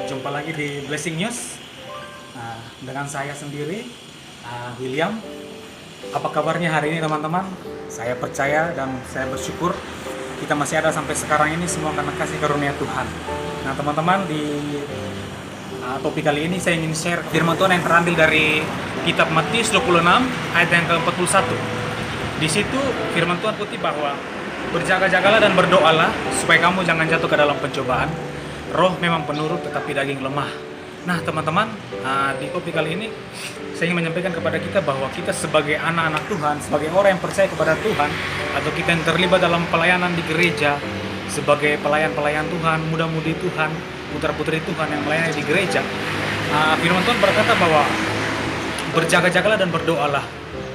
Jumpa lagi di Blessing News dengan saya sendiri, William. Apa kabarnya hari ini teman-teman? Saya percaya dan saya bersyukur kita masih ada sampai sekarang ini semua karena kasih karunia Tuhan. Nah teman-teman, di topik kali ini saya ingin share firman Tuhan yang terambil dari kitab Matius 26 ayat yang ke-41. Di situ firman Tuhan putih bahwa berjaga-jagalah dan berdoalah supaya kamu jangan jatuh ke dalam pencobaan. Roh memang penurut tetapi daging lemah. Nah teman-teman, di topik kali ini saya ingin menyampaikan kepada kita bahwa kita sebagai anak-anak Tuhan, sebagai orang yang percaya kepada Tuhan, atau kita yang terlibat dalam pelayanan di gereja, sebagai pelayan-pelayan Tuhan, muda-mudi Tuhan, putra-putri Tuhan yang melayani di gereja, firman Tuhan berkata bahwa berjaga-jagalah dan berdoalah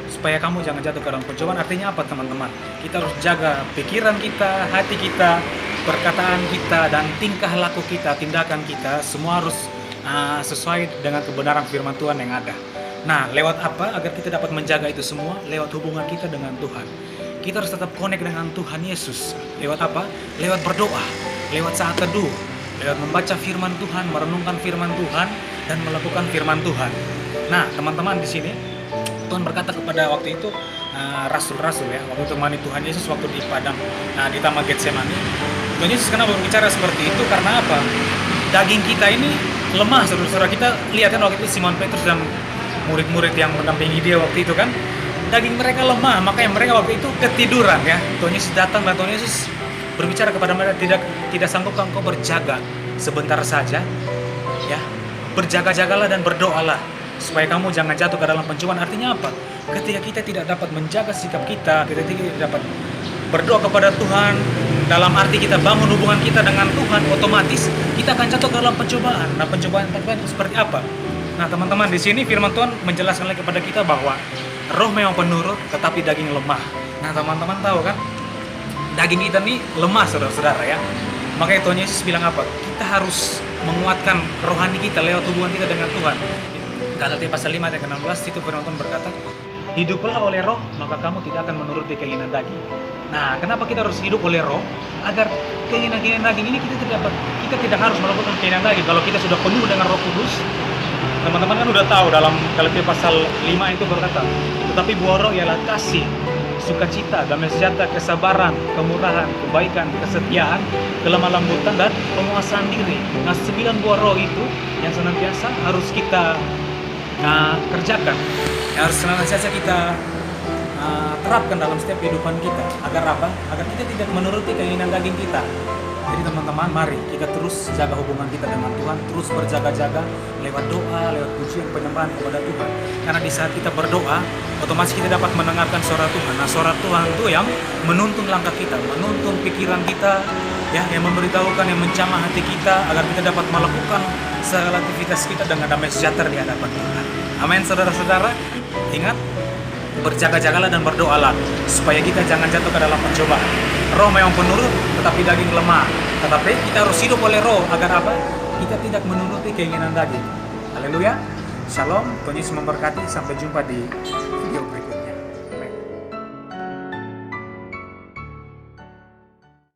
supaya kamu jangan jatuh ke dalam pencobaan. Artinya apa teman-teman? Kita harus jaga pikiran kita, hati kita, perkataan kita, dan tingkah laku kita, tindakan kita, semua harus sesuai dengan kebenaran firman Tuhan yang ada. Nah, lewat apa agar kita dapat menjaga itu semua? Lewat hubungan kita dengan Tuhan. Kita harus tetap connect dengan Tuhan Yesus. Lewat apa? Lewat berdoa, lewat saat teduh, lewat membaca firman Tuhan, merenungkan firman Tuhan, dan melakukan firman Tuhan. Nah, teman-teman, di sini Tuhan berkata kepada waktu itu rasul-rasul ya, waktu temani Tuhan Yesus waktu di padang, di Taman Getsemani. Tuhan Yesus kenapa berbicara seperti itu? Karena apa? Daging kita ini lemah, saudara-saudara. Kita lihat kan waktu itu Simon Petrus dan murid-murid yang mendampingi dia waktu itu kan, daging mereka lemah, makanya mereka waktu itu ketiduran ya. Tuhan Yesus datang dan Tuhan Yesus berbicara kepada mereka, tidak sanggupkah engkau berjaga sebentar saja ya? Berjaga-jagalah dan berdoalah supaya kamu jangan jatuh ke dalam pencobaan. Artinya apa? Ketika kita tidak dapat menjaga sikap kita tidak dapat berdoa kepada Tuhan, dalam arti kita bangun hubungan kita dengan Tuhan, otomatis kita akan jatuh ke dalam pencobaan. Nah, pencobaan itu seperti apa? Nah, teman-teman, di sini firman Tuhan menjelaskan lagi kepada kita bahwa roh memang penurut, tetapi daging lemah. Nah, teman-teman tahu kan, daging kita nih lemah, saudara-saudara ya. Makanya Tuhan Yesus bilang apa? Kita harus menguatkan rohani kita lewat hubungan kita dengan Tuhan. Galatia pasal 5 ayat 16 itu firman Tuhan berkata, hiduplah oleh roh, maka kamu tidak akan menuruti keinginan daging. Nah, kenapa kita harus hidup oleh roh? Agar keinginan daging ini kita tidak harus melakukan keinginan daging. Kalau kita sudah penuh dengan Roh Kudus, teman-teman kan udah tahu dalam Galatia pasal 5 itu berkata, tetapi buah roh ialah kasih, sukacita, damai sejahtera, kesabaran, kemurahan, kebaikan, kesetiaan, kelemah lembutan, dan penguasaan diri. Nah, 9 buah roh itu yang senantiasa harus kita kerjakan, yang harus senantiasa kita terapkan dalam setiap kehidupan kita. Agar apa? Agar kita tidak menuruti keinginan daging kita. Jadi teman-teman, mari kita terus jaga hubungan kita dengan Tuhan, terus berjaga-jaga lewat doa, lewat pujian, penyembahan kepada Tuhan. Karena di saat kita berdoa, otomatis kita dapat mendengarkan suara Tuhan. Nah, suara Tuhan itu yang menuntun langkah kita, menuntun pikiran kita, ya, yang memberitahukan, yang menjamah hati kita agar kita dapat melakukan segala aktivitas kita dengan damai sejahtera di hadapan Tuhan. Amin, saudara-saudara. Ingat, berjaga-jagalah dan berdoalah supaya kita jangan jatuh ke dalam pencobaan. Roh memang penurut tetapi daging lemah. Tetapi kita harus hidup oleh roh agar apa? Kita tidak menuruti keinginan daging. Haleluya. Shalom. Tuhan Yesus memberkati. Sampai jumpa di video berikutnya.